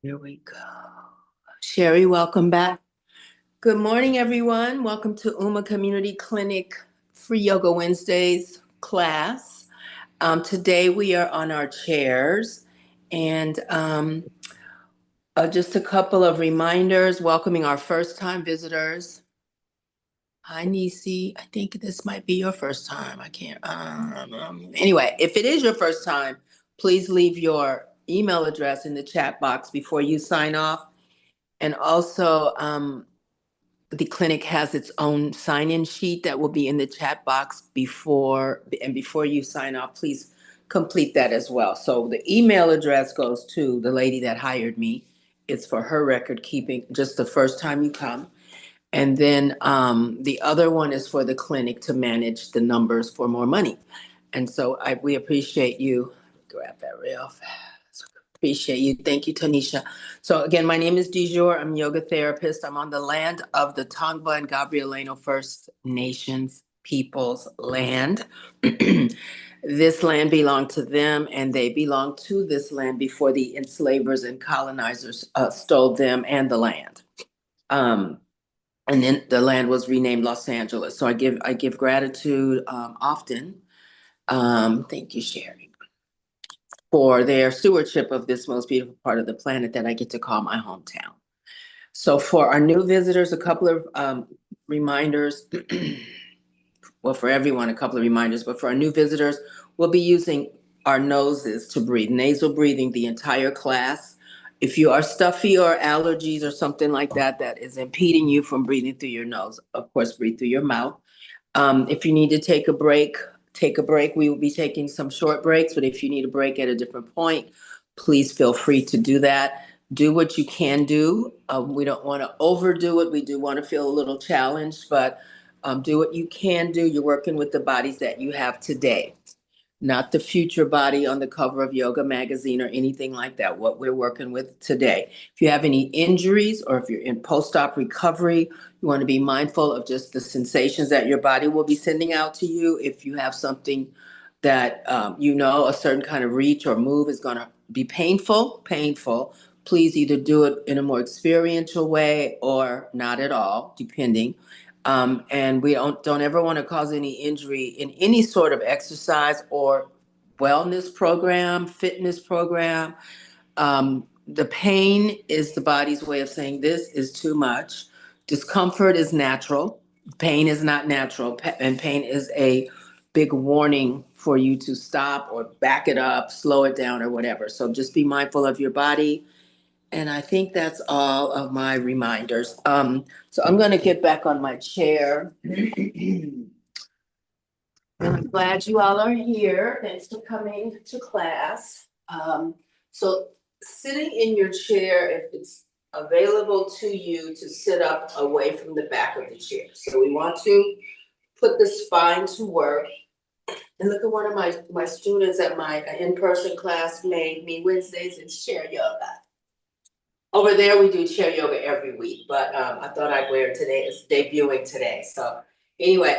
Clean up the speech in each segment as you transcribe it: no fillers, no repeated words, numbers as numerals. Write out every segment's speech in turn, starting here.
Here we go. Sherry, welcome back. Good morning, everyone. Welcome to UMA Community Clinic Free Yoga Wednesdays class. Today we are on our chairs and just a couple of reminders welcoming our first time visitors. Hi, Nisi. I think this might be your first time. I can't. Anyway, if it is your first time, please leave your email address in the chat box before you sign off. And also, the clinic has its own sign-in sheet that will be in the chat box before you sign off, please complete that as well. So the email address goes to the lady that hired me. It's for her record keeping, just the first time you come. And then the other one is for the clinic to manage the numbers for more money. And so we appreciate you. Grab that real fast. Appreciate you. Thank you, Tanisha. So again, my name is Dijor. I'm a yoga therapist. I'm on the land of the Tongva and Gabrielino First Nations people's land. This land belonged to them, and they belonged to this land before the enslavers and colonizers stole them and the land. And then the land was renamed Los Angeles. So I give gratitude often. Thank you, Sherry, for their stewardship of this most beautiful part of the planet that I get to call my hometown. So for our new visitors, a couple of reminders. Well, for everyone, a couple of reminders, but for our new visitors, we'll be using our noses to breathe, nasal breathing the entire class. If you are stuffy or allergies or something like that, that is impeding you from breathing through your nose, of course, breathe through your mouth. If you need to take a break, take a break. We will be taking some short breaks, but if you need a break at a different point, please feel free to do that. Do what you can do. We don't want to overdo it. We do want to feel a little challenged, but do what you can do. You're working with the bodies that you have today, not the future body on the cover of Yoga Magazine or anything like that, what we're working with today. If you have any injuries or if you're in post-op recovery, you want to be mindful of just the sensations that your body will be sending out to you. If you have something that a certain kind of reach or move is going to be painful, please either do it in a more experiential way or not at all, depending. And we don't ever want to cause any injury in any sort of exercise or wellness program, fitness program. The pain is the body's way of saying this is too much. Discomfort is natural. Pain is not natural. And pain is a big warning for you to stop or back it up, slow it down or whatever. So just be mindful of your body. And I think that's all of my reminders. So I'm going to get back on my chair. And I'm glad you all are here. Thanks for coming to class. So sitting in your chair, if it's available to you to sit up away from the back of the chair. So we want to put the spine to work. And look at one of my students at my in-person class made me Wednesdays in chair yoga. Over there, we do chair yoga every week, but I thought I'd wear it today. It's debuting today. So anyway,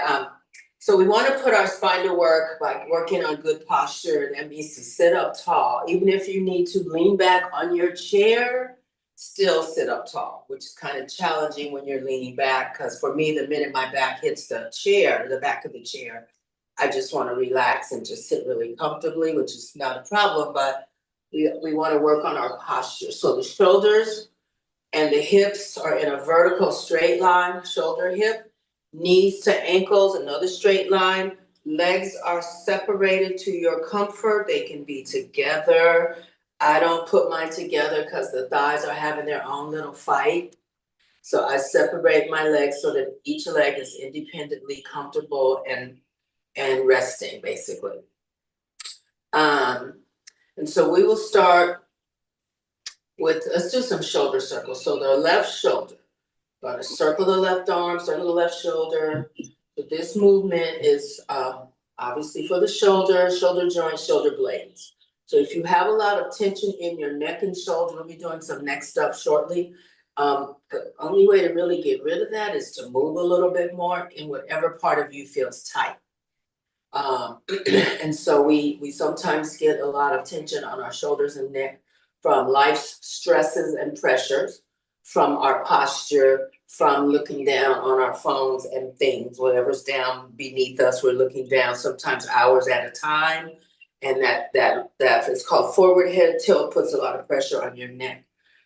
so we want to put our spine to work by working on good posture. That means to sit up tall. Even if you need to lean back on your chair, still sit up tall, which is kind of challenging when you're leaning back. Because for me, the minute my back hits the chair, the back of the chair, I just want to relax and just sit really comfortably, which is not a problem, but we want to work on our posture. So the shoulders and the hips are in a vertical straight line, shoulder, hip, knees to ankles, another straight line. Legs are separated to your comfort. They can be together. I don't put mine together because the thighs are having their own little fight. So I separate my legs so that each leg is independently comfortable and resting, basically. And so we will start with, let's do some shoulder circles. So the left shoulder, going to circle the left arm, circle the left shoulder. So this movement is obviously for the shoulder joints, shoulder blades. So if you have a lot of tension in your neck and shoulder, we'll be doing some neck stuff shortly. The only way to really get rid of that is to move a little bit more in whatever part of you feels tight. And so we sometimes get a lot of tension on our shoulders and neck from life's stresses and pressures, from our posture, from looking down on our phones and things, whatever's down beneath us, we're looking down sometimes hours at a time. And that it's called forward head tilt, puts a lot of pressure on your neck.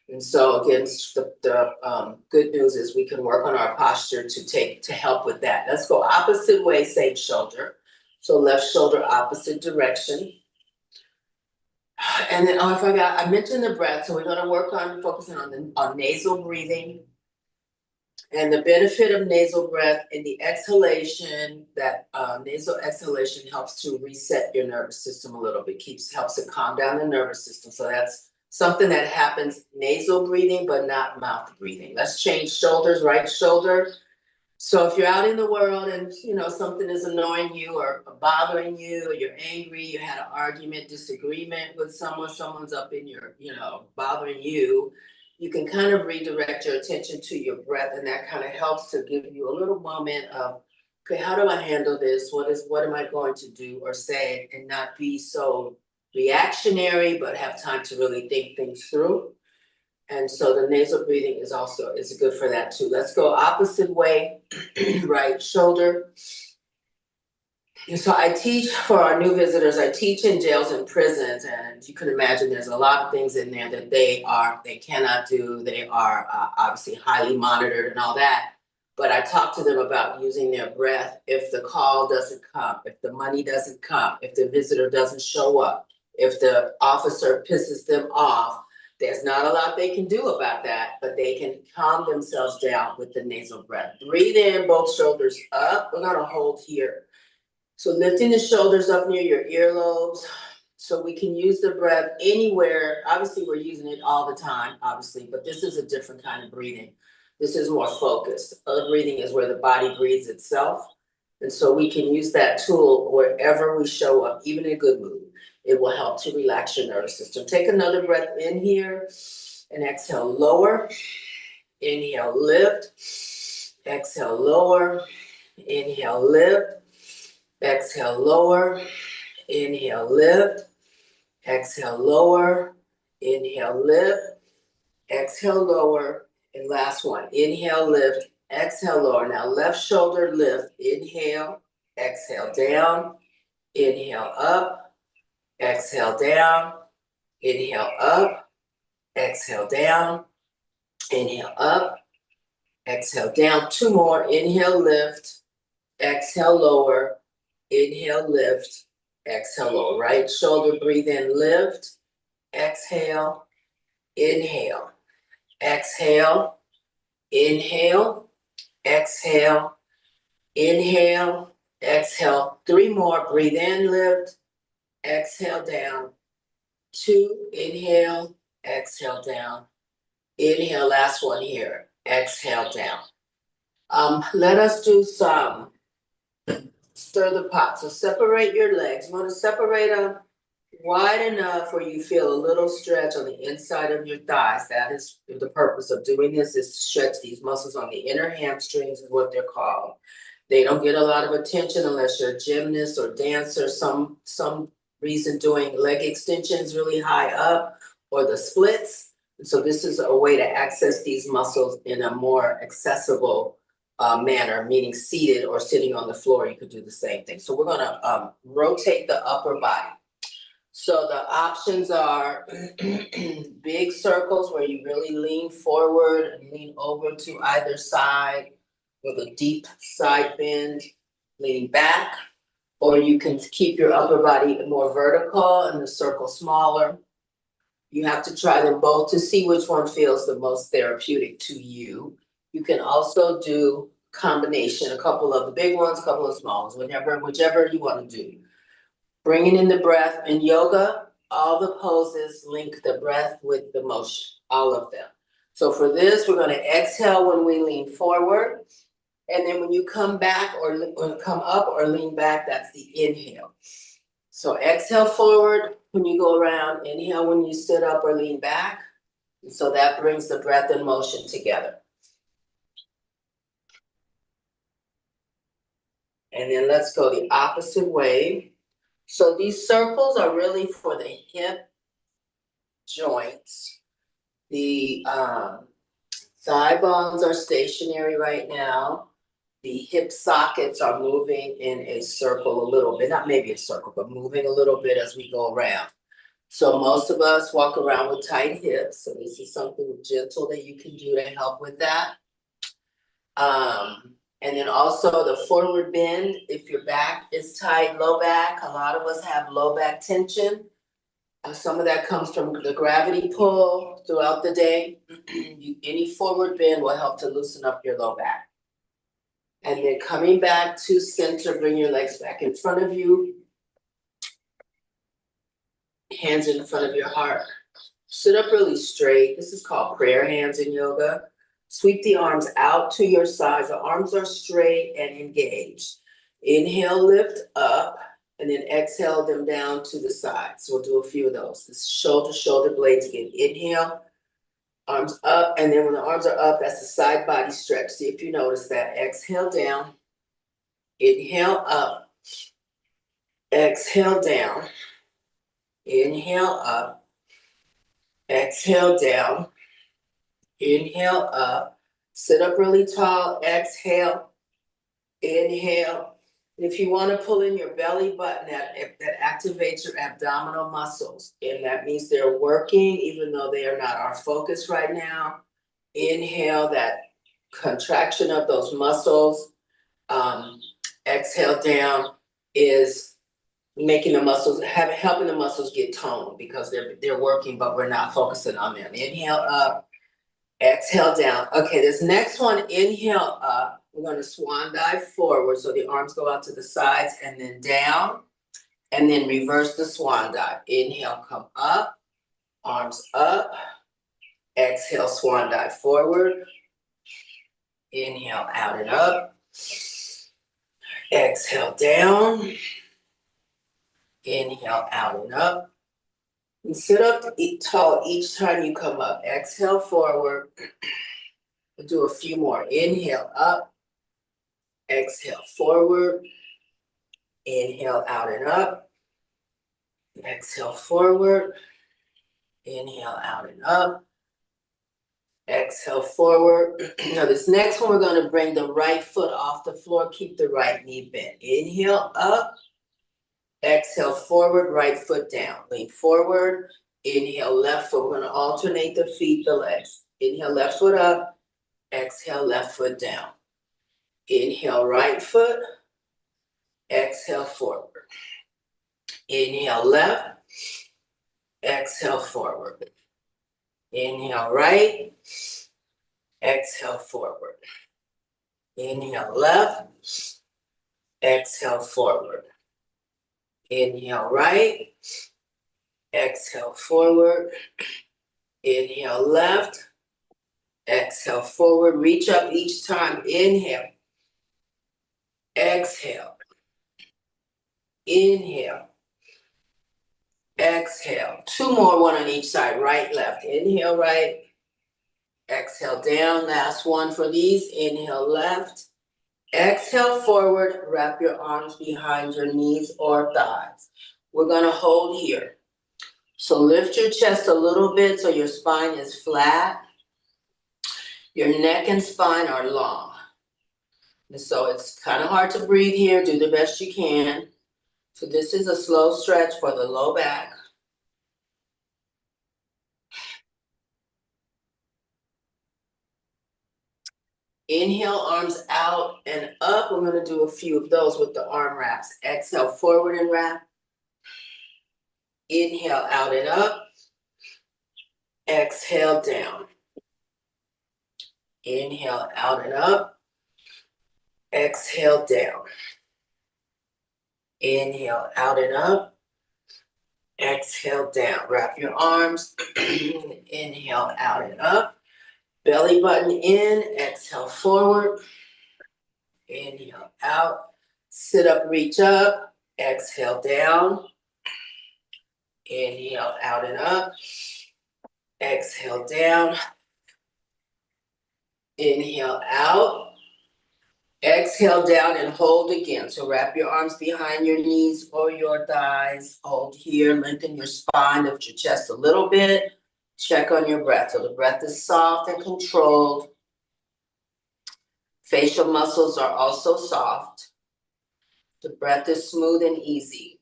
And so again, the good news is we can work on our posture to help with that. Let's go opposite way, same shoulder. So left shoulder, opposite direction. And then, oh, I forgot, I mentioned the breath. So we're gonna work on focusing on nasal breathing. And the benefit of nasal breath in the exhalation, that nasal exhalation helps to reset your nervous system a little bit, helps to calm down the nervous system. So that's something that happens nasal breathing, but not mouth breathing. Let's change shoulders, right shoulder. So if you're out in the world and something is annoying you or bothering you, or you're angry, you had an argument, disagreement with someone's up in your, bothering you, you can kind of redirect your attention to your breath, and that kind of helps to give you a little moment of, okay, how do I handle this? What am I going to do or say, and not be so reactionary, but have time to really think things through. And so the nasal breathing is good for that too. Let's go opposite way, right shoulder. And so I teach for our new visitors, I teach in jails and prisons, and you can imagine there's a lot of things in there that they cannot do. They are obviously highly monitored and all that. But I talk to them about using their breath if the call doesn't come, if the money doesn't come, if the visitor doesn't show up, if the officer pisses them off. There's not a lot they can do about that, but they can calm themselves down with the nasal breath. Breathe in, both shoulders up. We're gonna hold here. So lifting the shoulders up near your earlobes. So we can use the breath anywhere. Obviously, we're using it all the time, obviously, but this is a different kind of breathing. This is more focused. Other breathing is where the body breathes itself. And so we can use that tool wherever we show up, even in a good mood. It will help to relax your nervous system. Take another breath in here and exhale, lower. Inhale, lift. Exhale, lower. Inhale, lift. Exhale, lower. Inhale, lift. Exhale, lower. Inhale, lift. Exhale, lower. And last one. Inhale, lift. Exhale, lower. Now left shoulder lift. Inhale. Exhale, down. Inhale, up. Exhale, down. Inhale, up. Exhale, down. Inhale, up. Exhale, down. Two more. Inhale, lift. Exhale, lower. Inhale, lift. Exhale, lower. Right shoulder, breathe in, lift. Exhale. Inhale. Exhale. Inhale. Exhale. Inhale. Exhale. Three more. Breathe in, lift. Exhale, down. Two. Inhale. Exhale, down. Inhale. Last one here. Exhale, down. Let us do some stir the pot. So separate your legs. You want to separate them wide enough where you feel a little stretch on the inside of your thighs. That is the purpose of doing this, is to stretch these muscles on the inner hamstrings, is what they're called. They don't get a lot of attention unless you're a gymnast or dancer, some reason doing leg extensions really high up, or the splits. And so this is a way to access these muscles in a more accessible manner, meaning seated or sitting on the floor. You could do the same thing. So we're gonna rotate the upper body. So the options are big circles where you really lean forward and lean over to either side with a deep side bend, leaning back, or you can keep your upper body more vertical and the circle smaller. You have to try them both to see which one feels the most therapeutic to you. You can also do combination, a couple of the big ones, a couple of small ones, whichever you want to do. Bringing in the breath. In yoga, all the poses link the breath with the motion, all of them. So for this, we're going to exhale when we lean forward. And then when you come back or come up or lean back, that's the inhale. So exhale forward when you go around, inhale when you sit up or lean back. And so that brings the breath and motion together. And then let's go the opposite way. So these circles are really for the hip joints. The thigh bones are stationary right now. The hip sockets are moving in a circle a little bit, not maybe a circle, but moving a little bit as we go around. So most of us walk around with tight hips. So this is something gentle that you can do to help with that. And then also the forward bend, if your back is tight, low back, a lot of us have low back tension. Some of that comes from the gravity pull throughout the day. Any forward bend will help to loosen up your low back. And then coming back to center, bring your legs back in front of you. Hands in front of your heart. Sit up really straight. This is called prayer hands in yoga. Sweep the arms out to your sides. The arms are straight and engaged. Inhale, lift up, and then exhale them down to the sides. We'll do a few of those. This shoulder blades again. Inhale, arms up, and then when the arms are up, that's the side body stretch. See if you notice that. Exhale down. Inhale up. Exhale down. Inhale up. Exhale down. Inhale up. Sit up really tall. Exhale. Inhale. If you want to pull in your belly button, that activates your abdominal muscles. And that means they're working, even though they are not our focus right now. Inhale, that contraction of those muscles. Exhale down is making the muscles, helping the muscles get toned because they're working, but we're not focusing on them. Inhale up, exhale down. Okay, this next one, inhale up. We're going to swan dive forward. So the arms go out to the sides and then down, and then reverse the swan dive. Inhale, come up, arms up. Exhale, swan dive forward. Inhale, out and up. Exhale, down. Inhale, out and up. And sit up tall each time you come up. Exhale, forward. We'll do a few more. Inhale, up. Exhale, forward. Inhale, out and up. Exhale, forward. Inhale, out and up. Exhale, forward. Now this next one, we're going to bring the right foot off the floor. Keep the right knee bent. Inhale, up. Exhale, forward, right foot down. Lean forward. Inhale, left foot. We're going to alternate the feet, the legs. Inhale, left foot up. Exhale, left foot down. Inhale, right foot. Exhale, forward. Inhale, left. Exhale, forward. Inhale, right. Exhale, forward. Inhale, left. Exhale, forward. Inhale, right. Exhale, forward. Inhale, left. Exhale, forward. Reach up each time. Inhale. Exhale. Inhale. Exhale. Two more, one on each side. Right, left. Inhale, right. Exhale, down. Last one for these. Inhale, left. Exhale, forward. Wrap your arms behind your knees or thighs. We're going to hold here. So lift your chest a little bit so your spine is flat. Your neck and spine are long. And so it's kind of hard to breathe here. Do the best you can. So this is a slow stretch for the low back. Inhale, arms out and up. We're going to do a few of those with the arm wraps. Exhale, forward and wrap. Inhale, out and up. Exhale, down. Inhale, out and up. Exhale, down. Inhale, out and up. Exhale, down. Wrap your arms. Inhale, out and up. Belly button in. Exhale, forward. Inhale, out. Sit up, reach up. Exhale, down. Inhale, out and up. Exhale, down. Inhale, out. Exhale, down and hold again. So wrap your arms behind your knees or your thighs. Hold here. Lengthen your spine. Lift your chest a little bit. Check on your breath. So the breath is soft and controlled. Facial muscles are also soft. The breath is smooth and easy.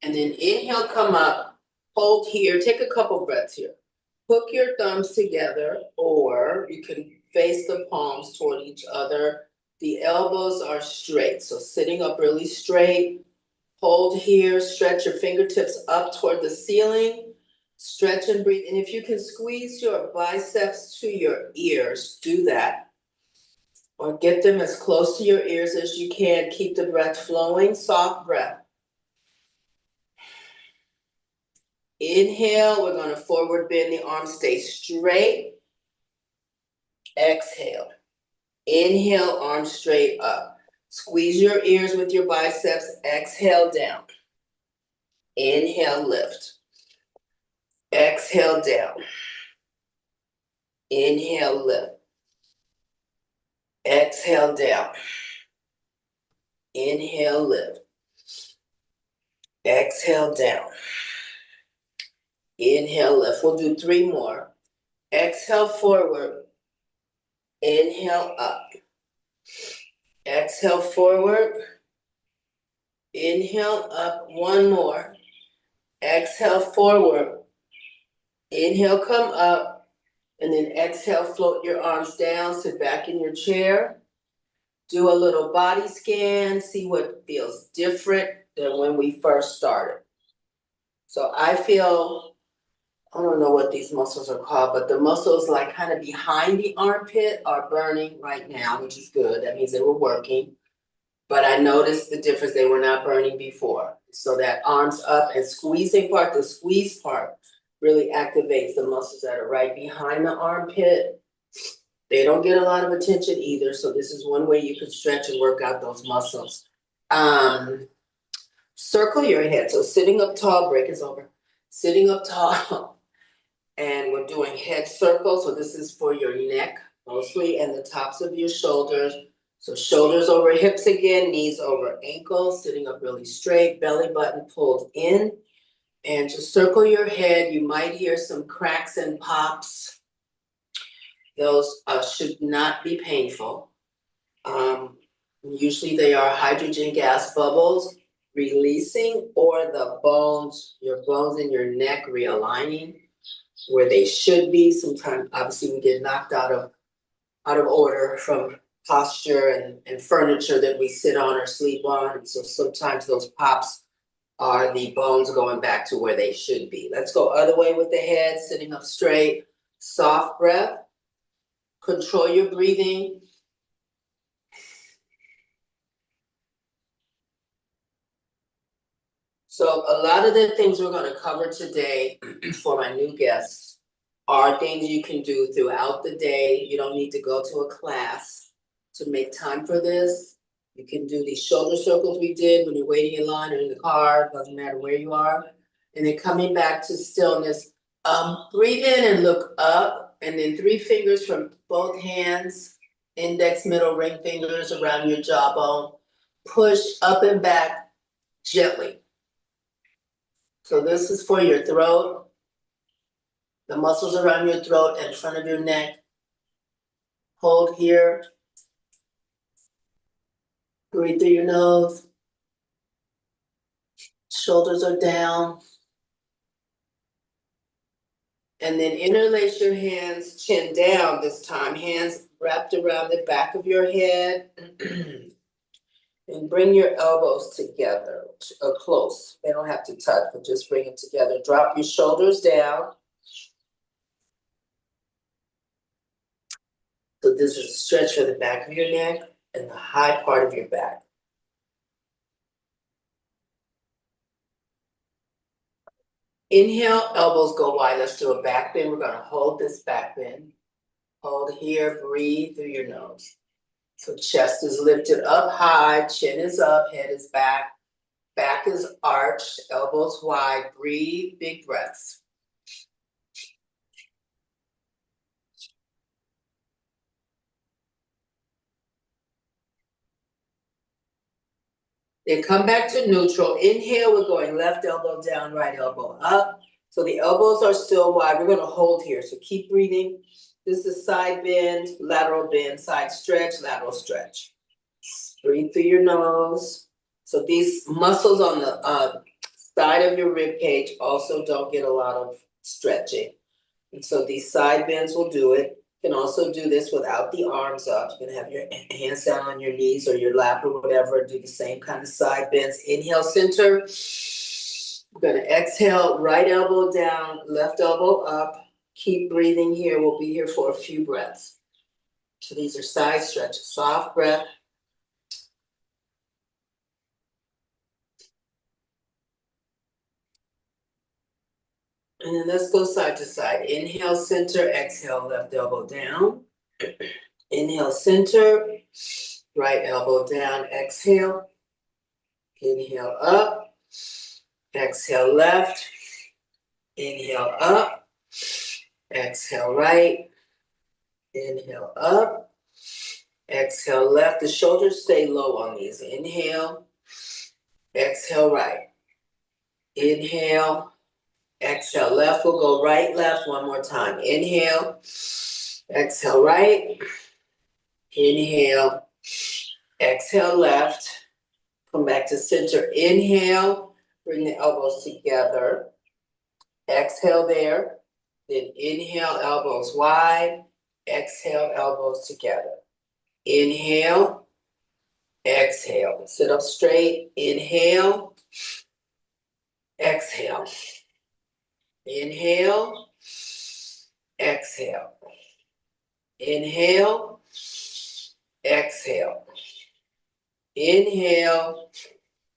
And then inhale, come up, hold here, take a couple breaths here. Hook your thumbs together, or you can face the palms toward each other. The elbows are straight, so sitting up really straight. Hold here, stretch your fingertips up toward the ceiling. Stretch and breathe. And if you can squeeze your biceps to your ears, do that. Or get them as close to your ears as you can. Keep the breath flowing, soft breath. Inhale, we're gonna forward bend the arms, stay straight. Exhale. Inhale, arms straight up. Squeeze your ears with your biceps. Exhale down. Inhale, lift. Exhale down. Inhale, lift. Exhale down. Inhale, lift. Exhale down. Inhale, lift. We'll do 3 more. Exhale forward. Inhale up. Exhale forward. Inhale up. 1 more. Exhale forward. Inhale, come up. And then exhale, float your arms down. Sit back in your chair. Do a little body scan. See what feels different than when we first started. So I feel, I don't know what these muscles are called, but the muscles like kind of behind the armpit are burning right now, which is good. That means they were working. But I noticed the difference. They were not burning before. So that arms up and squeezing part, the squeeze part really activates the muscles that are right behind the armpit. They don't get a lot of attention either. So this is one way you can stretch and work out those muscles. Circle your head. So sitting up tall, break is over. Sitting up tall. And we're doing head circles. So this is for your neck mostly and the tops of your shoulders. So shoulders over hips again, knees over ankles, sitting up really straight, belly button pulled in. And just circle your head. You might hear some cracks and pops. Those should not be painful. Usually they are hydrogen gas bubbles releasing, or the bones, your bones in your neck realigning where they should be. Sometimes obviously we get knocked out of order from posture and furniture that we sit on or sleep on. So sometimes those pops are the bones going back to where they should be. Let's go other way with the head, sitting up straight, soft breath. Control your breathing. So a lot of the things we're going to cover today for my new guests are things you can do throughout the day. You don't need to go to a class to make time for this. You can do these shoulder circles we did when you're waiting in line or in the car, doesn't matter where you are. And then coming back to stillness, breathe in and look up, and then 3 fingers from both hands, index, middle, ring fingers around your jawbone. Push up and back gently. So this is for your throat, the muscles around your throat and front of your neck. Hold here. Breathe through your nose. Shoulders are down. And then interlace your hands, chin down this time. Hands wrapped around the back of your head. And bring your elbows together, close. They don't have to touch, but just bring them together. Drop your shoulders down. So this is a stretch for the back of your neck and the high part of your back. Inhale, elbows go wide. Let's do a back bend. We're gonna hold this back bend. Hold here, breathe through your nose. So chest is lifted up high, chin is up, head is back. Back is arched, elbows wide. Breathe, big breaths. Then come back to neutral. Inhale, we're going left elbow down, right elbow up. So the elbows are still wide. We're gonna hold here, so keep breathing. This is side bend, side stretch, lateral stretch. Breathe through your nose. So these muscles on the side of your rib cage also don't get a lot of stretching. And so these side bends will do it. You can also do this without the arms up. You can have your hands down on your knees or your lap or whatever. Do the same kind of side bends. Inhale, center. We're gonna exhale, right elbow down, left elbow up. Keep breathing here. We'll be here for a few breaths. So these are side stretches, soft breath. And then let's go side to side. Inhale, center, exhale, left elbow down. Inhale, center, right elbow down, exhale. Inhale up, exhale left, inhale up, exhale right, inhale up, exhale left. The shoulders stay low on these. Inhale, exhale right, inhale, exhale left. We'll go right, left one more time. Inhale, exhale right, inhale, exhale left. Come back to center. Inhale, bring the elbows together. Exhale there. Then inhale, elbows wide. Exhale, elbows together. Inhale, exhale. Sit up straight. Inhale, exhale. Inhale, exhale. Inhale, exhale. Inhale.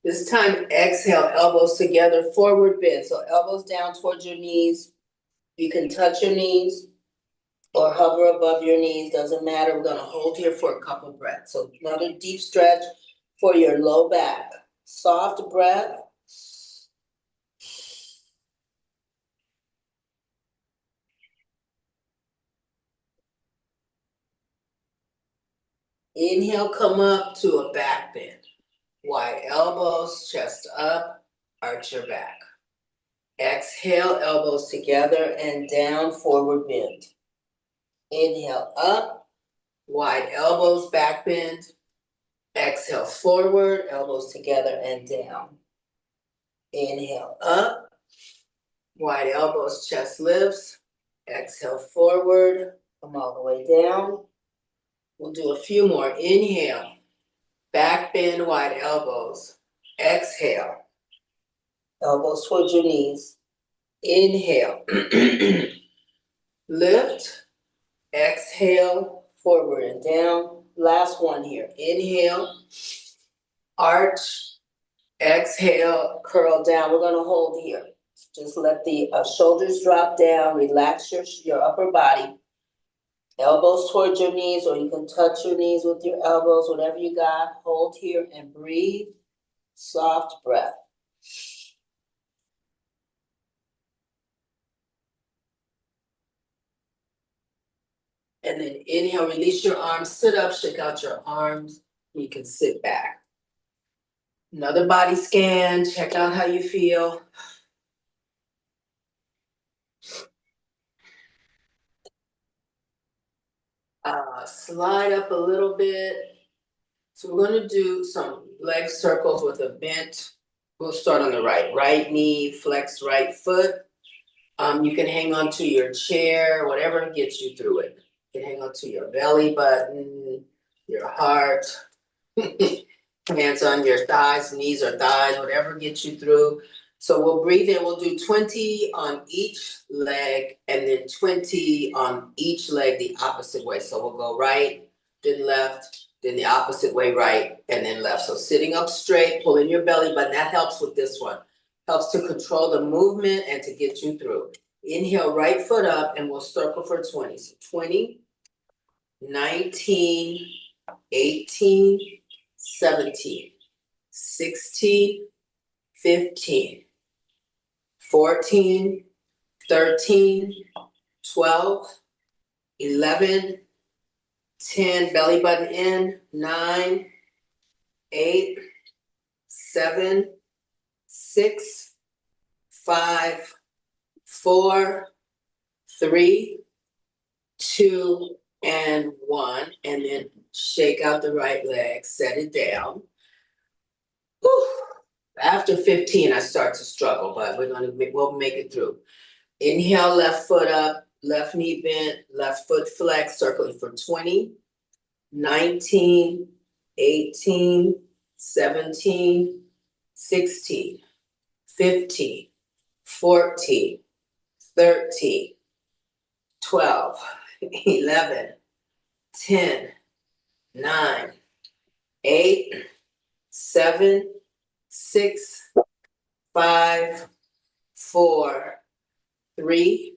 This time, exhale, elbows together, forward bend. So elbows down towards your knees. You can touch your knees or hover above your knees, doesn't matter. We're gonna hold here for a couple breaths. So another deep stretch for your low back. Soft breath. Inhale, come up to a back bend. Wide elbows, chest up, arch your back. Exhale, elbows together and down, forward bend. Inhale up, wide elbows, back bend. Exhale forward, elbows together and down. Inhale up, wide elbows, chest lifts. Exhale forward, come all the way down. We'll do a few more. Inhale, back bend, wide elbows. Exhale, elbows towards your knees. Inhale, lift. Exhale, forward and down. Last one here. Inhale, arch. Exhale, curl down. We're gonna hold here. Just let the shoulders drop down. Relax your upper body. Elbows towards your knees, or you can touch your knees with your elbows, whatever you got. Hold here and breathe. Soft breath. And then inhale, release your arms, sit up, shake out your arms. You can sit back. Another body scan, check out how you feel. Slide up a little bit. So we're gonna do some leg circles with a bent. We'll start on the right. Right knee, flex right foot. You can hang on to your chair, whatever gets you through it. You can hang on to your belly button, your heart, hands on your thighs, knees or thighs, whatever gets you through. So we'll breathe in, we'll do 20 on each leg and then 20 on each leg the opposite way. So we'll go right, then left, then the opposite way, right, and then left. So sitting up straight, pulling your belly button, that helps with this one. Helps to control the movement and to get you through. Inhale, right foot up, and we'll circle for 20. So 20, 19, 18, 17, 16, 15, 14, 13, 12, 11, 10, belly button in, 9, 8, 7, 6, 5, 4, 3, 2, and 1. And then shake out the right leg, set it down. Whew. After 15, I start to struggle, but we'll make it through. Inhale, left foot up, left knee bent, left foot flex, circling for 20, 19, 18, 17, 16, 15, 14, 13, 12, 11, 10, 9, 8, 7, 6, 5, 4, 3,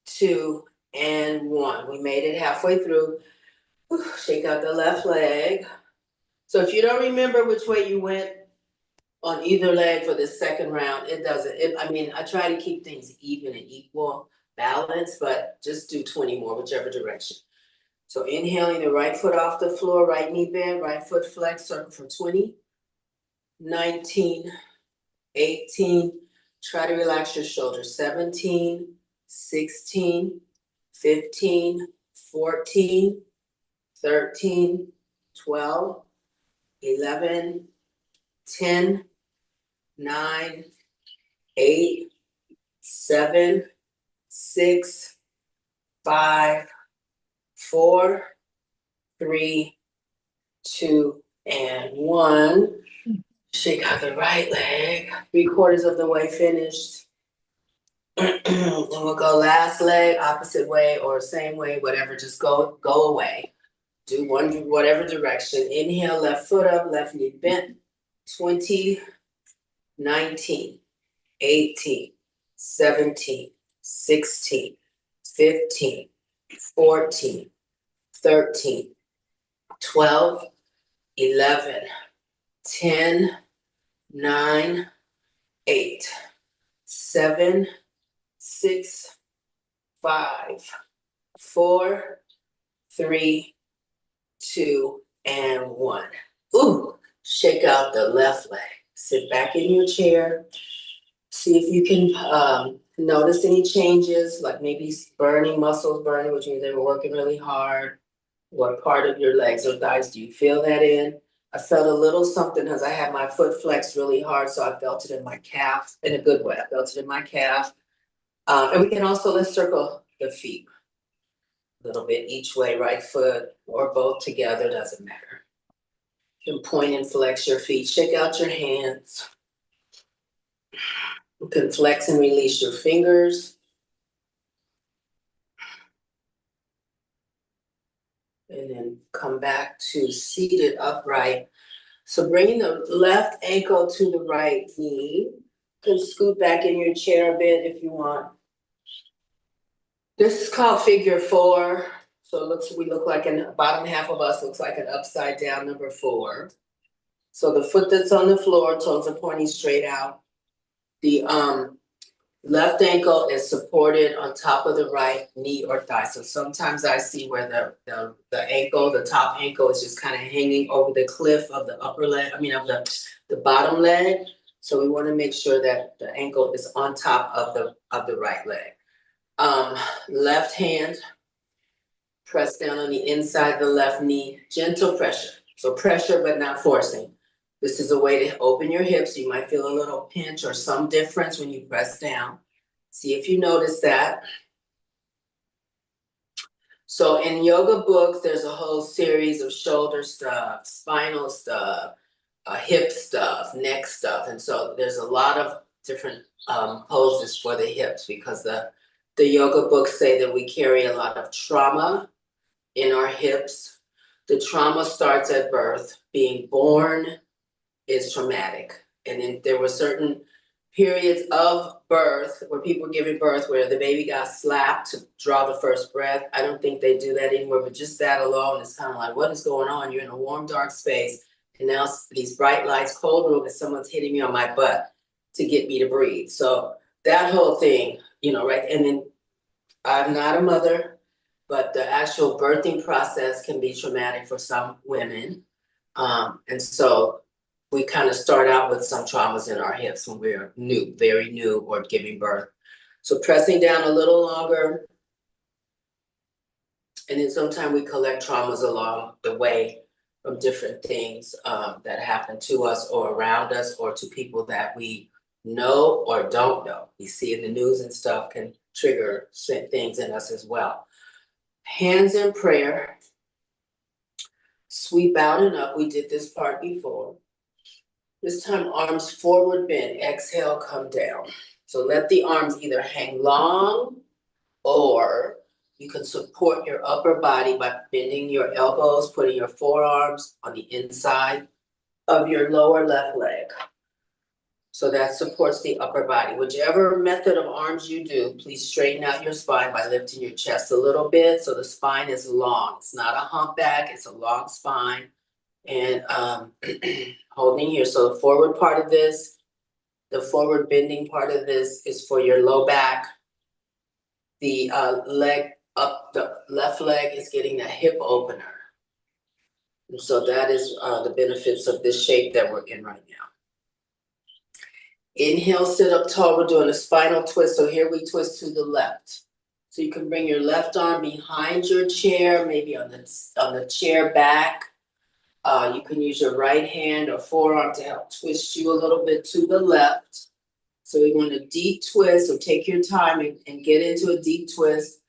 2, and 1. We made it halfway through. Shake out the left leg. So if you don't remember which way you went on either leg for the second round, it doesn't. I try to keep things even and equal, balance, but just do 20 more, whichever direction. So inhaling the right foot off the floor, right knee bend, right foot flex, circle for 20, 19, 18, try to relax your shoulders, 17, 16, 15, 14, 13, 12, 11, 10, 9, 8, 7, 6, 5, 4, 3, 2, and 1. Shake out the right leg. 3/4 of the way finished. Then we'll go last leg, opposite way or same way, whatever. Just go away. Do whatever direction. Inhale, left foot up, left knee bent. 20, 19, 18, 17, 16, 15, 14, 13, 12, 11, 10, 9, 8, 7, 6, 5, 4, 3, 2, and 1. Ooh, shake out the left leg. Sit back in your chair. See if you can notice any changes, like maybe muscles burning, which means they were working really hard. What part of your legs or thighs do you feel that in? I felt a little something because I had my foot flexed really hard, so I felt it in my calf in a good way. I felt it in my calf. And we can also, let's circle the feet a little bit each way, right foot or both together, doesn't matter. You can point and flex your feet, shake out your hands. You can flex and release your fingers. And then come back to seated upright. So bringing the left ankle to the right knee. You can scoot back in your chair a bit if you want. This is called figure 4. So we look like the bottom half of us looks like an upside down number 4. So the foot that's on the floor, toes are pointing straight out. The left ankle is supported on top of the right knee or thigh. So sometimes I see where the top ankle is just kind of hanging over the cliff of the upper leg, of the bottom leg. So we want to make sure that the ankle is on top of the right leg. Left hand, press down on the inside of the left knee, gentle pressure. So pressure, but not forcing. This is a way to open your hips. You might feel a little pinch or some difference when you press down. See if you notice that. So in yoga books, there's a whole series of shoulder stuff, spinal stuff, hip stuff, neck stuff. And so there's a lot of different poses for the hips because the yoga books say that we carry a lot of trauma in our hips. The trauma starts at birth. Being born is traumatic. And then there were certain periods of birth where people were giving birth where the baby got slapped to draw the first breath. I don't think they do that anymore, but just that alone is kind of like, what is going on? You're in a warm, dark space, and now these bright lights, cold room, and someone's hitting me on my butt to get me to breathe. So that whole thing, right? And then I'm not a mother, but the actual birthing process can be traumatic for some women. And so we kind of start out with some traumas in our hips when we're new, very new, or giving birth. So pressing down a little longer. And then sometimes we collect traumas along the way from different things that happen to us or around us or to people that we know or don't know. We see in the news and stuff can trigger things in us as well. Hands in prayer. Sweep out and up. We did this part before. This time, arms forward bend. Exhale, come down. So let the arms either hang long or you can support your upper body by bending your elbows, putting your forearms on the inside of your lower left leg. So that supports the upper body. Whichever method of arms you do, please straighten out your spine by lifting your chest a little bit so the spine is long. It's not a humpback, it's a long spine. And holding here. So the forward part of this, the forward bending part of this is for your low back. The leg up, the left leg is getting a hip opener. And so that is the benefits of this shape that we're in right now. Inhale, sit up tall. We're doing a spinal twist. So here we twist to the left. So you can bring your left arm behind your chair, maybe on the chair back. You can use your right hand or forearm to help twist you a little bit to the left. So we want a deep twist. So take your time and get into a deep twist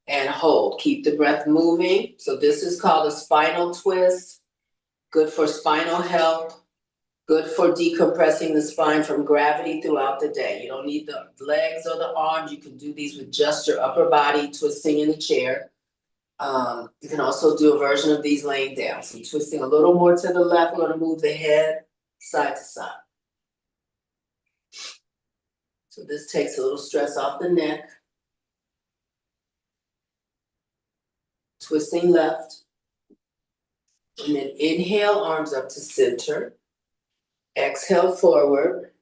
and hold. Keep the breath moving. So this is called a spinal twist. Good for spinal health. Good for decompressing the spine from gravity throughout the day. You don't need the legs or the arms. You can do these with just your upper body twisting in the chair. You can also do a version of these laying down. So twisting a little more to the left. We're going to move the head side to side. So this takes a little stress off the neck. Twisting left. And then inhale, arms up to center. Exhale forward.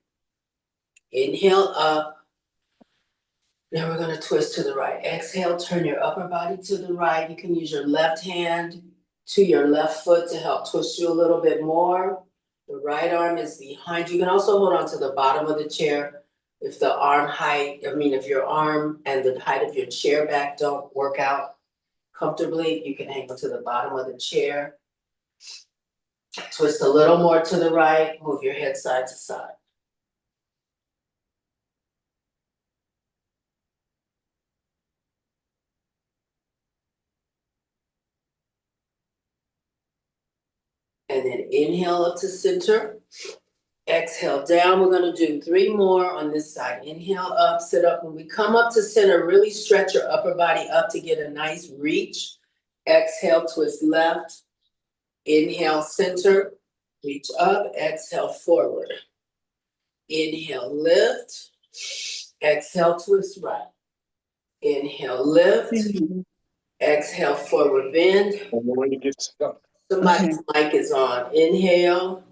Inhale up. Now we're going to twist to the right. Exhale, turn your upper body to the right. You can use your left hand to your left foot to help twist you a little bit more. The right arm is behind you. You can also hold on to the bottom of the chair. If the arm height, if your arm and the height of your chair back don't work out comfortably, you can hang on to the bottom of the chair. Twist a little more to the right. Move your head side to side. And then inhale up to center. Exhale down. We're going to do 3 more on this side. Inhale up, sit up. When we come up to center, really stretch your upper body up to get a nice reach. Exhale, twist left. Inhale, center. Reach up. Exhale, forward. Inhale, lift. Exhale, twist right. Inhale, lift. Exhale, forward bend. Somebody's mic is on. Inhale.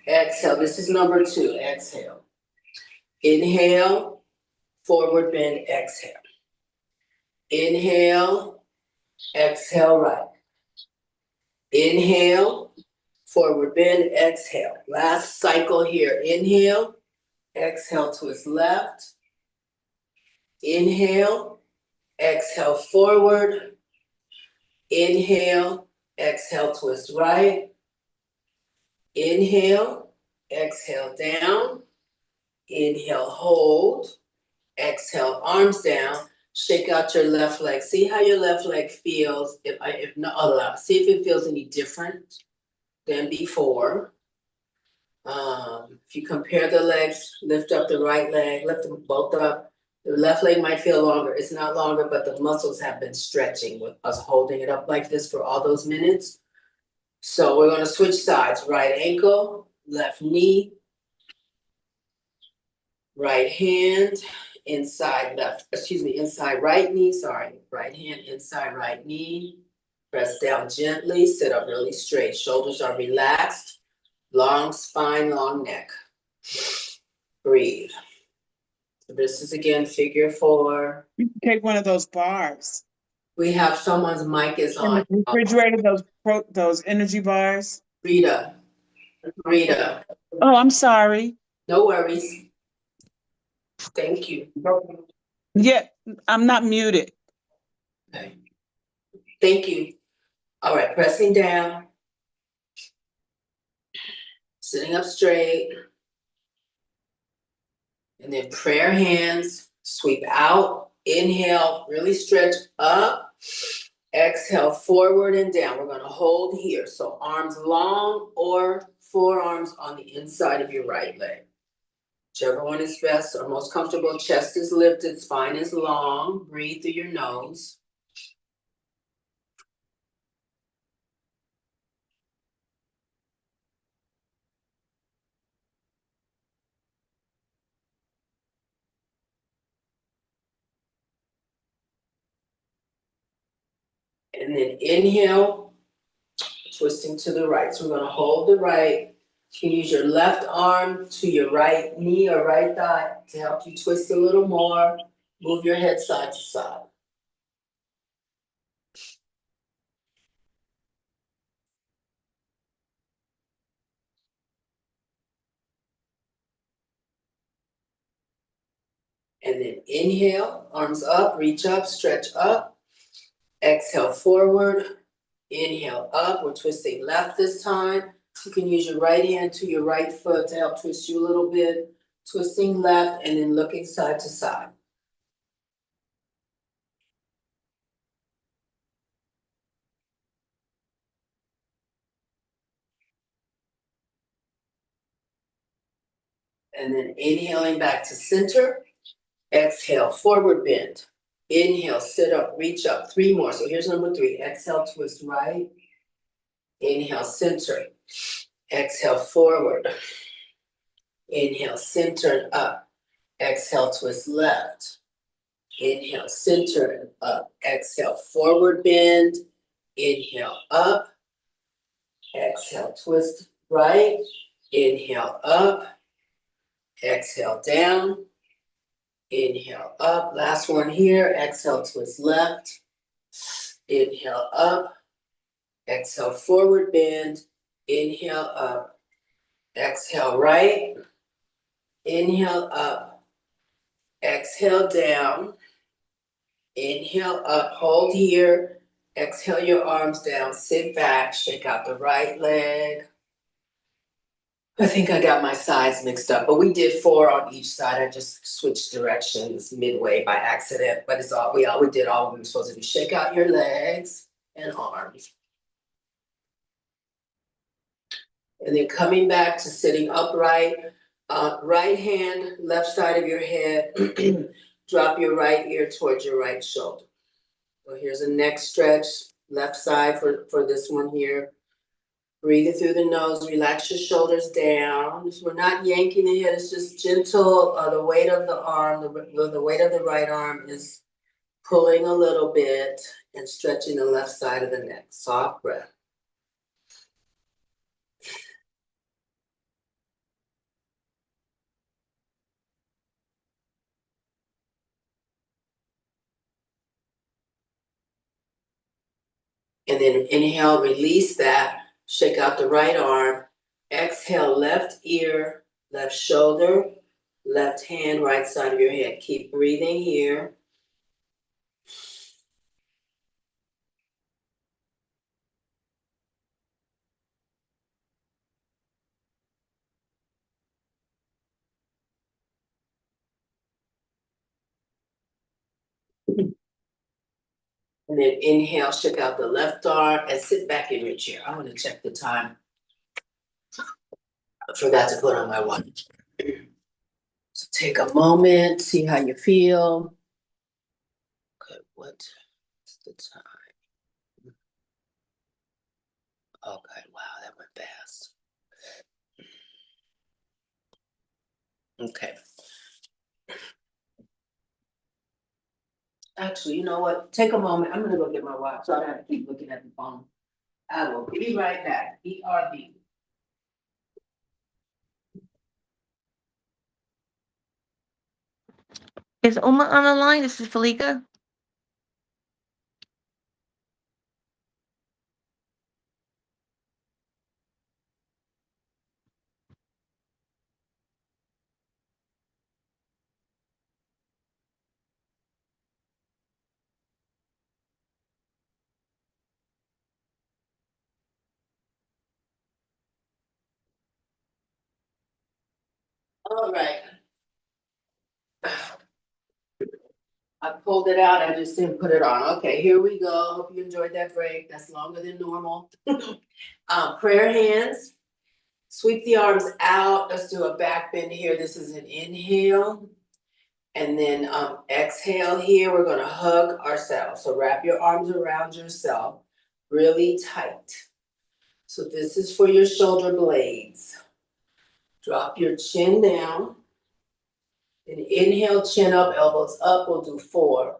Exhale. This is number 2. Exhale. Inhale. Forward bend. Exhale. Inhale. Exhale right. Inhale. Forward bend. Exhale. Last cycle here. Inhale. Exhale, twist left. Inhale. Exhale, forward. Inhale. Exhale, twist right. Inhale. Exhale, down. Inhale, hold. Exhale, arms down. Shake out your left leg. See how your left leg feels. If not, see if it feels any different than before. If you compare the legs, lift up the right leg, lift them both up. The left leg might feel longer. It's not longer, but the muscles have been stretching with us holding it up like this for all those minutes. So we're going to switch sides. Right ankle, left knee, right hand, inside right knee, right hand, inside right knee. Press down gently, sit up really straight. Shoulders are relaxed, long spine, long neck. Breathe. This is again figure 4. You can take one of those bars. We have someone's mic is on. In the refrigerator, those energy bars. Rita. Rita, Oh, I'm sorry. no worries. Thank you. Yeah, I'm not muted. Okay. Thank you. All right, pressing down. Sitting up straight. And then prayer hands, sweep out, inhale, really stretch up. Exhale, forward and down. We're gonna hold here. So arms long or forearms on the inside of your right leg. Whichever one is best or most comfortable. Chest is lifted, spine is long. Breathe through your nose. And then inhale, twisting to the right. So we're gonna hold the right. You can use your left arm to your right knee or right thigh to help you twist a little more. Move your head side to side. And then inhale, arms up, reach up, stretch up. Exhale forward. Inhale up. We're twisting left this time. You can use your right hand to your right foot to help twist you a little bit. Twisting left and then looking side to side. And then inhaling back to center. Exhale, forward bend. Inhale, sit up, reach up. 3 more. So here's number 3. Exhale, twist right. Inhale, center. Exhale, forward. Inhale, center and up. Exhale, twist left. Inhale, center and up. Exhale, forward bend. Inhale, up. Exhale, twist right. Inhale, up. Exhale, down. Inhale, up. Last one here. Exhale, twist left. Inhale, up. Exhale, forward bend. Inhale, up. Exhale, right. Inhale, up. Exhale, down. Inhale, up. Hold here. Exhale your arms down. Sit back. Shake out the right leg. I think I got my sides mixed up, but we did 4 on each side. I just switched directions midway by accident, but it's all we did all we were supposed to do. Shake out your legs and arms. And then coming back to sitting upright, right hand, left side of your head, drop your right ear towards your right shoulder. So here's a neck stretch, left side for this one here. Breathe it through the nose, relax your shoulders down. We're not yanking the head, it's just gentle. The weight of the arm, the weight of the right arm is pulling a little bit and stretching the left side of the neck. Soft breath. And then inhale, release that. Shake out the right arm. Exhale, left ear, left shoulder, left hand, right side of your head. Keep breathing here. And then inhale, shake out the left arm and sit back in your chair. I want to check the time. I forgot to put on my watch. So take a moment, see how you feel. Okay, what's the time? Okay, wow, that went fast. Okay. Actually, you know what? Take a moment. I'm gonna go get my watch. So I don't have to keep looking at the phone. I will be right back. BRB. Is Uma on the line? This is Felica. All right. I pulled it out, I just didn't put it on. Okay, here we go. Hope you enjoyed that break. That's longer than normal. Prayer hands. Sweep the arms out. Let's do a back bend here. This is an inhale. And then exhale here. We're gonna hug ourselves. So wrap your arms around yourself really tight. So this is for your shoulder blades. Drop your chin down. And inhale, chin up, elbows up. We'll do 4.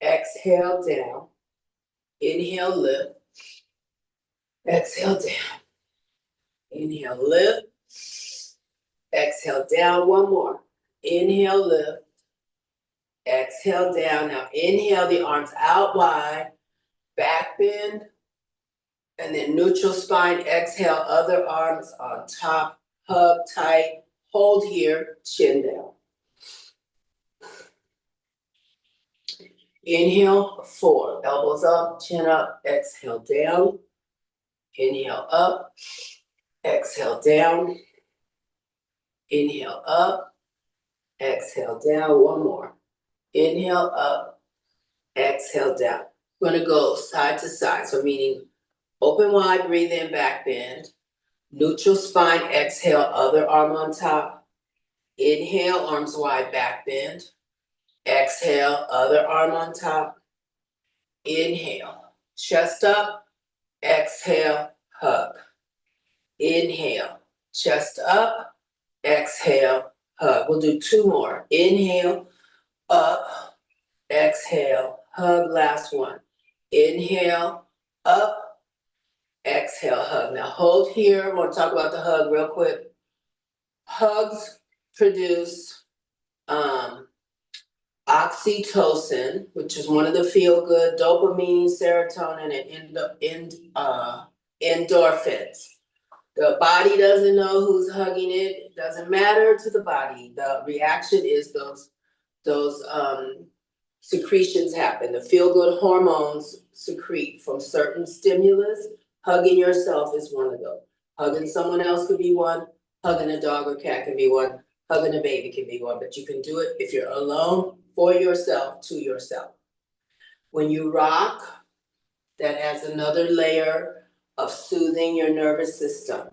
Exhale down. Inhale, lift. Exhale down. Inhale, lift. Exhale down. One more. Inhale, lift. Exhale down. Now inhale the arms out wide. Back bend. And then neutral spine. Exhale, other arms on top. Hug tight. Hold here. Chin down. Inhale, 4. Elbows up, chin up. Exhale down. Inhale up. Exhale down. Inhale up. Exhale down. One more. Inhale up. Exhale down. We're going to go side to side. So meaning open wide, breathe in, back bend. Neutral spine, exhale, other arm on top. Inhale, arms wide, back bend. Exhale, other arm on top. Inhale, chest up. Exhale, hug. Inhale, chest up. Exhale, hug. We'll do 2 more. Inhale, up. Exhale, hug. Last one. Inhale, up. Exhale, hug. Now hold here. I want to talk about the hug real quick. Hugs produce oxytocin, which is one of the feel-good, dopamine, serotonin, and endorphins. The body doesn't know who's hugging it. It doesn't matter to the body. The reaction is those secretions happen. The feel-good hormones secrete from certain stimulus. Hugging yourself is one of those. Hugging someone else could be one. Hugging a dog or cat can be one. Hugging a baby can be one. But you can do it if you're alone, for yourself, to yourself. When you rock, that adds another layer of soothing your nervous system.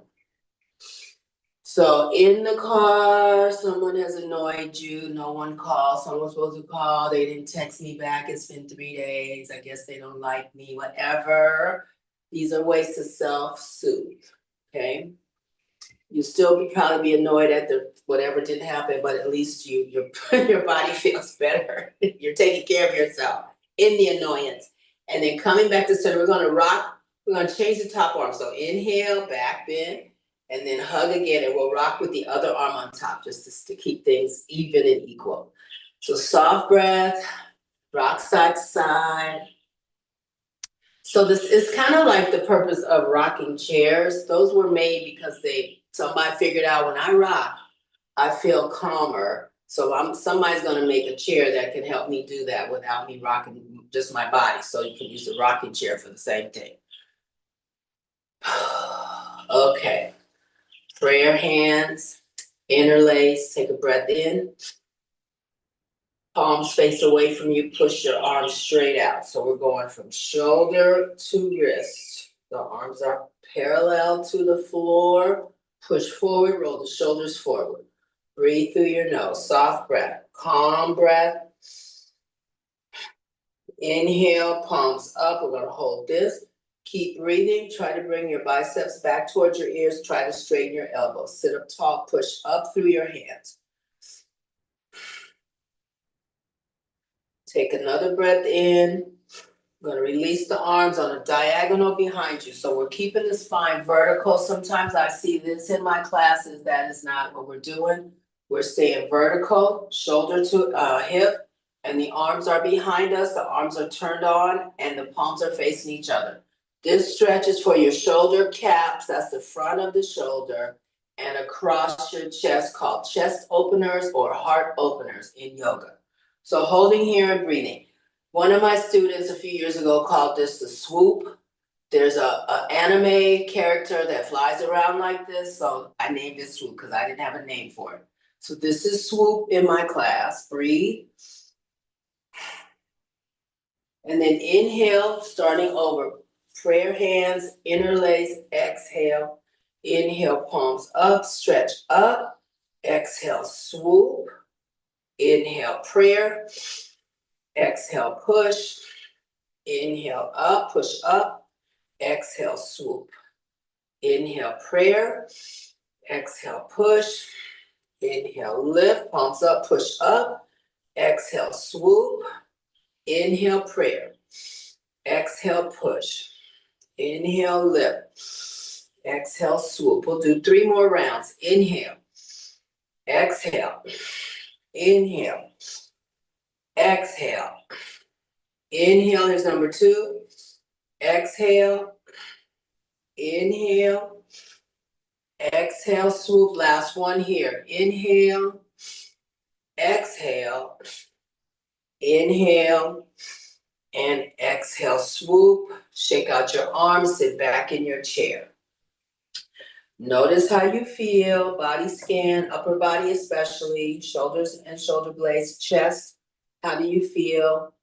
So in the car, someone has annoyed you, no one called, someone's supposed to call, they didn't text me back, it's been 3 days, I guess they don't like me, whatever. These are ways to self-soothe, okay? You still probably be annoyed at the whatever didn't happen, but at least your body feels better. You're taking care of yourself in the annoyance. And then coming back to center, we're gonna rock, we're gonna change the top arm. So inhale, back bend, and then hug again, and we'll rock with the other arm on top, just to keep things even and equal. So soft breath, rock side to side. So this is kind of like the purpose of rocking chairs. Those were made because somebody figured out when I rock, I feel calmer. So somebody's gonna make a chair that can help me do that without me rocking just my body. So you can use the rocking chair for the same thing. Okay. Prayer hands, interlace, take a breath in. Palms face away from you, push your arms straight out. So we're going from shoulder to wrist. The arms are parallel to the floor. Push forward, roll the shoulders forward. Breathe through your nose, soft breath, calm breath. Inhale, palms up, we're gonna hold this. Keep breathing, try to bring your biceps back towards your ears, try to straighten your elbows. Sit up tall, push up through your hands. Take another breath in. I'm gonna release the arms on a diagonal behind you. So we're keeping the spine vertical. Sometimes I see this in my classes. That is not what we're doing. We're staying vertical, shoulder to hip, and the arms are behind us. The arms are turned on and the palms are facing each other. This stretch is for your shoulder caps. That's the front of the shoulder, and across your chest, called chest openers or heart openers in yoga. So holding here and breathing. One of my students a few years ago called this the swoop. There's a anime character that flies around like this, so I named it swoop because I didn't have a name for it. So this is swoop in my class. Breathe. And then inhale, starting over. Prayer hands, interlace, exhale. Inhale, palms up, stretch up. Exhale, swoop. Inhale, prayer. Exhale, push. Inhale, up, push up. Exhale, swoop. Inhale, prayer. Exhale, push. Inhale, lift, palms up, push up. Exhale, swoop. Inhale, prayer. Exhale, push. Inhale, lift. Exhale, swoop. We'll do 3 more rounds. Inhale. Exhale. Inhale. Exhale. Inhale, here's number 2. Exhale. Inhale. Exhale, swoop. Last one here. Inhale. Exhale. Inhale. And exhale, swoop. Shake out your arms, sit back in your chair. Notice how you feel, body scan, upper body especially, shoulders and shoulder blades, chest. How do you feel?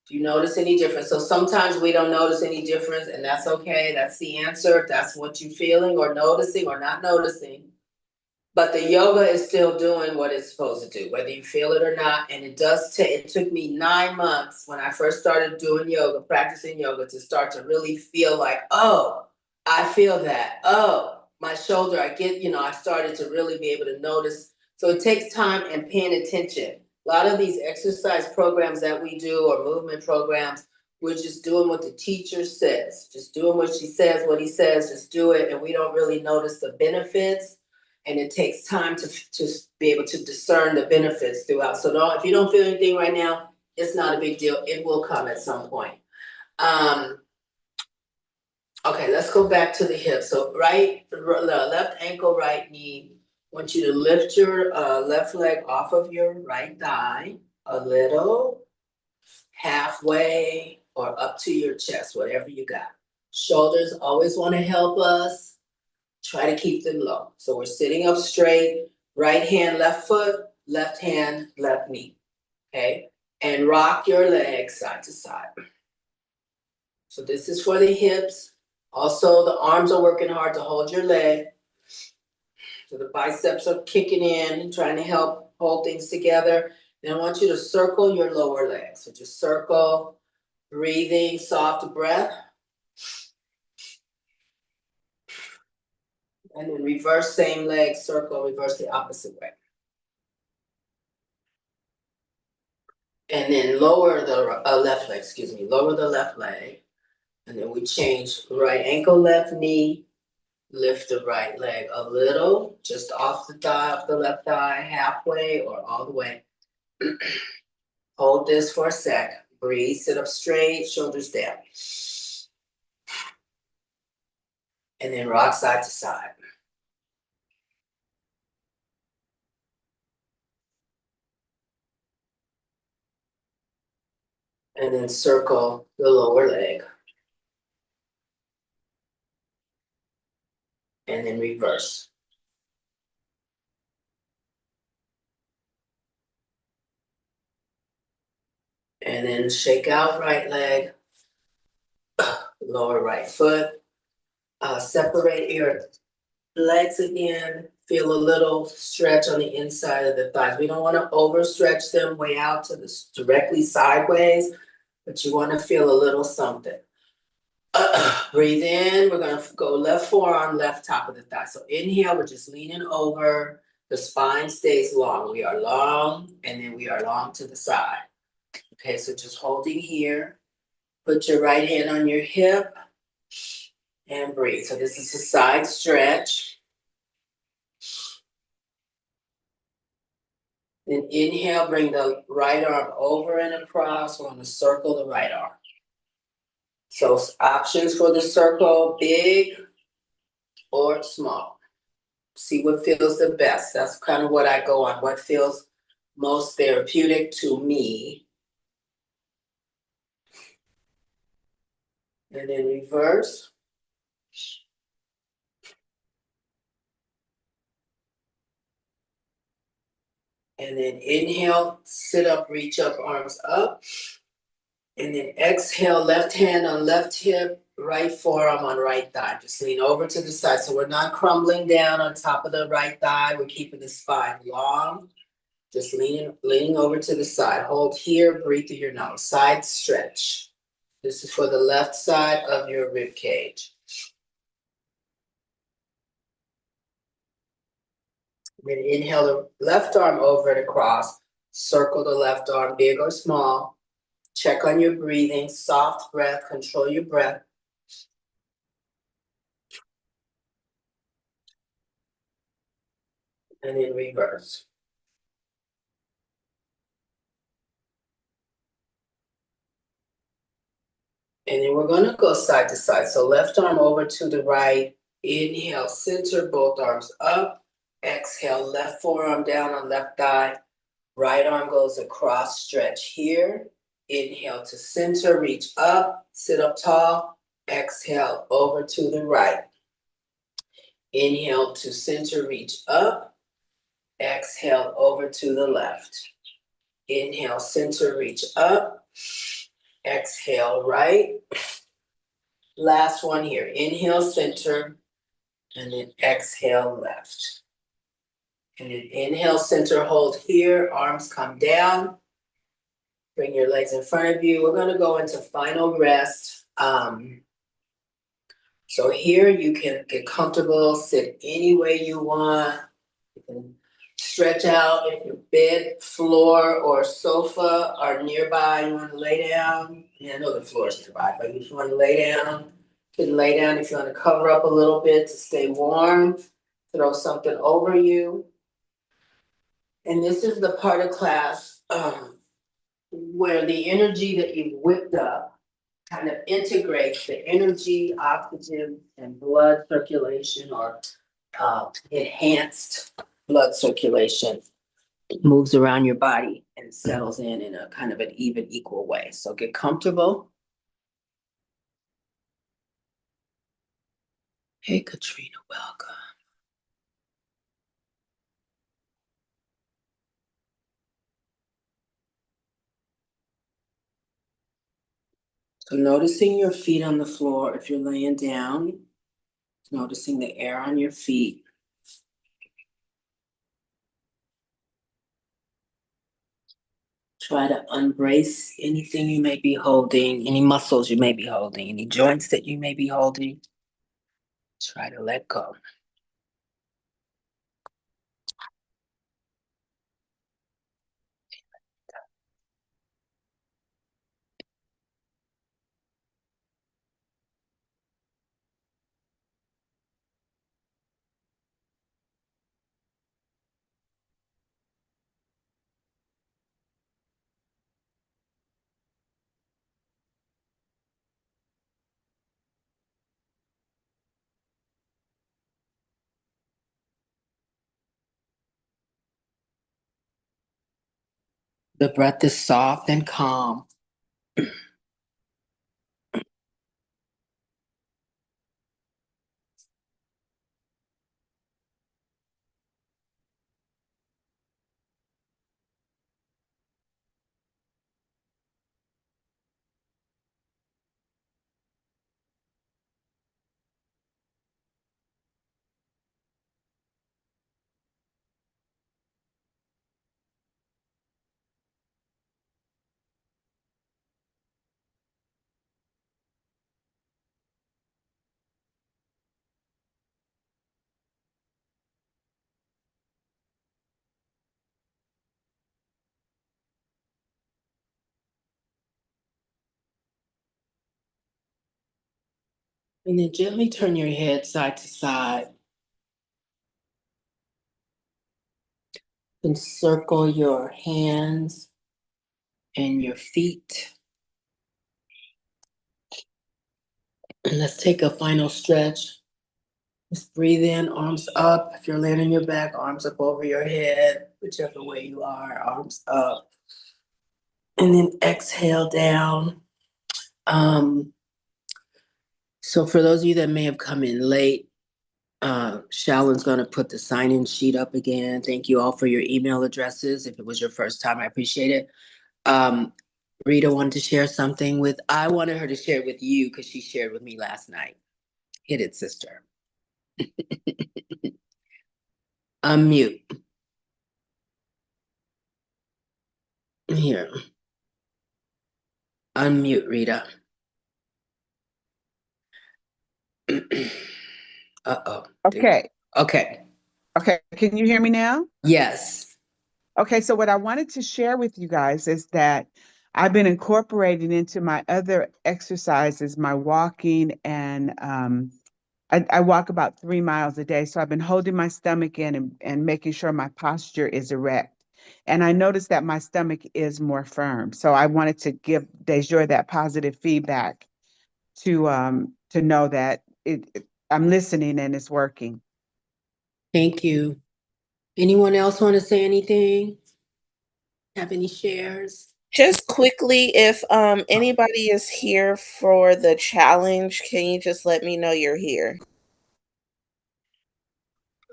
Do you notice any difference? So sometimes we don't notice any difference, and that's okay. That's the answer. If that's what you're feeling or noticing or not noticing. But the yoga is still doing what it's supposed to do, whether you feel it or not. And it took me 9 months when I first started doing yoga, practicing yoga, to start to really feel like, oh, I feel that. Oh, my shoulder, I started to really be able to notice. So it takes time and paying attention. A lot of these exercise programs that we do or movement programs, we're just doing what the teacher says, just doing what she says, what he says, just do it. And we don't really notice the benefits. And it takes time to be able to discern the benefits throughout. So if you don't feel anything right now, it's not a big deal. It will come at some point. Okay, let's go back to the hips. So left ankle, right knee. I want you to lift your left leg off of your right thigh a little, halfway, or up to your chest, whatever you got. Shoulders always want to help us. Try to keep them low. So we're sitting up straight, right hand, left foot, left hand, left knee. Okay? And rock your legs side to side. So this is for the hips. Also, the arms are working hard to hold your leg. So the biceps are kicking in and trying to help hold things together. Then I want you to circle your lower leg. So just circle, breathing, soft breath. And then reverse same leg, circle, reverse the opposite way. And then lower the left leg, lower the left leg. And then we change right ankle, left knee, lift the right leg a little, just off the thigh, off the left thigh, halfway or all the way. Hold this for a sec. Breathe, sit up straight, shoulders down. And then rock side to side. And then circle the lower leg. And then reverse. And then shake out right leg, lower right foot. Separate your legs again. Feel a little stretch on the inside of the thighs. We don't want to overstretch them way out to directly sideways, but you want to feel a little something. Breathe in. We're going to go left forearm, left top of the thigh. So inhale, we're just leaning over. The spine stays long. We are long, and then we are long to the side. Okay, so just holding here. Put your right hand on your hip and breathe. So this is a side stretch. Then inhale, bring the right arm over and across. We're going to circle the right arm. So options for the circle, big or small. See what feels the best. That's kind of what I go on. What feels most therapeutic to me. And then reverse. And then inhale, sit up, reach up, arms up. And then exhale, left hand on left hip, right forearm on right thigh. Just lean over to the side. So we're not crumbling down on top of the right thigh. We're keeping the spine long. Just leaning over to the side. Hold here, breathe through your nose. Side stretch. This is for the left side of your rib cage. Then inhale the left arm over and across. Circle the left arm, big or small. Check on your breathing, soft breath, control your breath. And then reverse. And then we're gonna go side to side. So left arm over to the right. Inhale, center both arms up. Exhale, left forearm down on left thigh. Right arm goes across, stretch here. Inhale to center, reach up, sit up tall. Exhale, over to the right. Inhale to center, reach up. Exhale, over to the left. Inhale, center, reach up. Exhale, right. Last one here. Inhale, center, and then exhale, left. And then inhale, center, hold here. Arms come down. Bring your legs in front of you. We're going to go into final rest. So here you can get comfortable, sit any way you want. You can stretch out if your bed, floor, or sofa are nearby. You want to lay down. Yeah, I know the floor is nearby, but if you want to lay down, you can lay down. If you want to cover up a little bit to stay warm, throw something over you. And this is the part of class where the energy that you've whipped up kind of integrates the energy, oxygen, and blood circulation, or enhanced blood circulation, moves around your body and settles in a kind of an even, equal way. So get comfortable. Hey, Katrina, welcome. So noticing your feet on the floor if you're laying down, noticing the air on your feet. Try to unbrace anything you may be holding, any muscles you may be holding, any joints that you may be holding. Try to let go. The breath is soft and calm. And then gently turn your head side to side. Encircle your hands and your feet. And let's take a final stretch. Just breathe in, arms up. If you're laying on your back, arms up over your head, whichever way you are, arms up. And then exhale down. So for those of you that may have come in late, Shallon's going to put the sign-in sheet up again. Thank you all for your email addresses. If it was your first time, I appreciate it. Um, Rita wanted to share something I wanted her to share it with you because she shared with me last night. Hit it, sister. Unmute. Here. Unmute, Rita. Uh-oh. Okay. Okay. Okay. Can you hear me now? Yes. Okay. So what I wanted to share with you guys is that I've been incorporating into my other exercises, my walking, and I walk about 3 miles a day. So I've been holding my stomach in and making sure my posture is erect. And I noticed that my stomach is more firm. So I wanted to give Dejoy that positive feedback to know that I'm listening and it's working. Thank you. Anyone else want to say anything? Have any shares? Just quickly, if anybody is here for the challenge, can you just let me know you're here?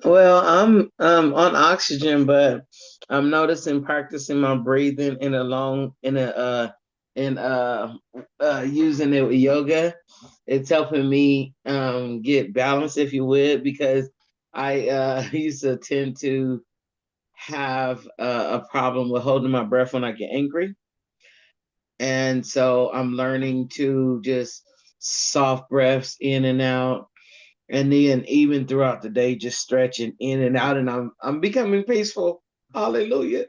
Well, I'm on oxygen, but I'm noticing practicing my breathing using it with yoga. It's helping me get balance, if you would, because I used to tend to have a problem with holding my breath when I get angry. And so I'm learning to just soft breaths in and out, and then even throughout the day, just stretching in and out, and I'm becoming peaceful. Hallelujah!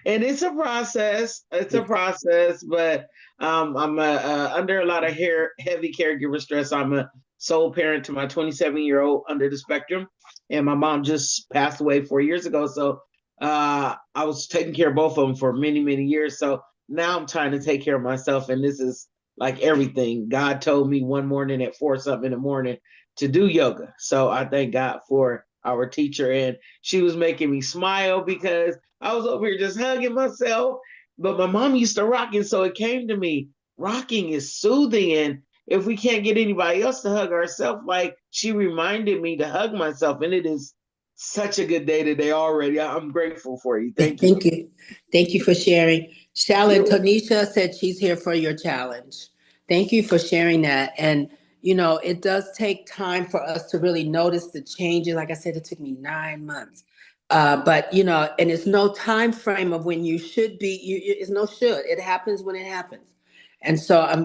And it's a process. It's a process, but I'm under a lot of heavy caregiver stress. I'm a sole parent to my 27-year-old under the spectrum, and my mom just passed away 4 years ago. So I was taking care of both of them for many, many years. So now I'm trying to take care of myself, and this is like everything. God told me one morning at 4 something in the morning to do yoga. So I thank God for our teacher. And she was making me smile because I was over here just hugging myself. But my mom used to rock. And so it came to me, rocking is soothing. And if we can't get anybody else to hug ourselves, like she reminded me to hug myself. And it is such a good day today already. I'm grateful for you. Thank you. Thank you. Thank you for sharing. Shallon, You're Tanisha said she's here for your challenge. Thank you for sharing that. And, it does take time for us to really notice the changes. Like I said, it took me 9 months. But, and it's no time frame of when you should be, it's no should. It happens when it happens. And so I'm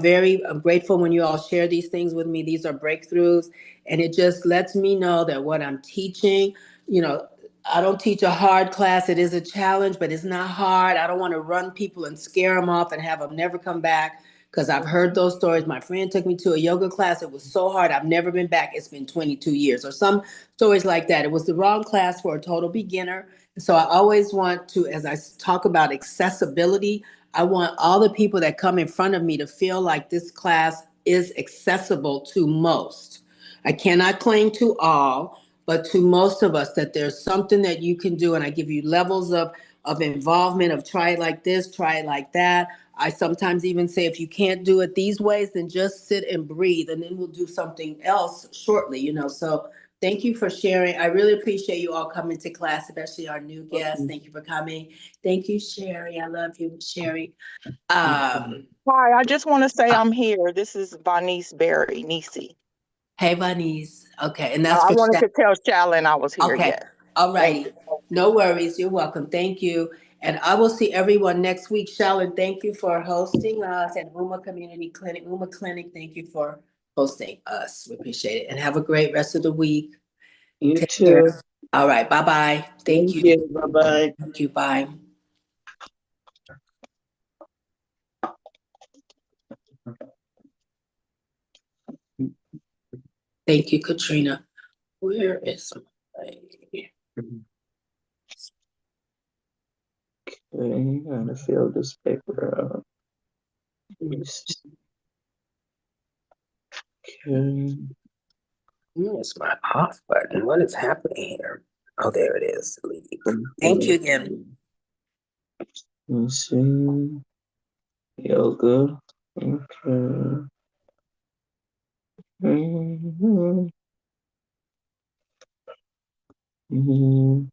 grateful when you all share these things with me. These are breakthroughs. And it just lets me know that what I'm teaching, you know, I don't teach a hard class. It is a challenge, but it's not hard. I don't want to run people and scare them off and have them never come back because I've heard those stories. My friend took me to a yoga class. It was so hard. I've never been back. It's been 22 years or some stories like that. It was the wrong class for a total beginner. So I always want to, as I talk about accessibility, I want all the people that come in front of me to feel like this class is accessible to most. I cannot claim to all, but to most of us, that there's something that you can do. And I give you levels of involvement of try it like this, try it like that. I sometimes even say, if you can't do it these ways, then just sit and breathe, and then we'll do something else shortly. So thank you for sharing. I really appreciate you all coming to class, especially our new guests. Thank you for coming. Thank you, Sherry. I love you, Sherry. Um, Hi, I just want to say I'm here. This is Vanice Berry, Nisi. hey, Vanese. Okay, and that's I for wanted to tell Shallon I was here. Okay. Yes. All Thank righty. you. No worries. You're welcome. Thank you. And I will see everyone next week. Shallon, thank you for hosting us at Uma Community Clinic. Uma Clinic, thank you for hosting us. We appreciate it. And have a great rest of the week. You Take care. too. All right. Bye-bye. Thank Thank you. you. Bye bye. Thank you. Bye. Thank you, Katrina. Where is my... Okay, gotta fill this paper out. Okay. Where's my off button? What is happening here? Oh, there it is. Leave. Thank you again. Let's see. Yoga. Okay. Mhm. Mhm.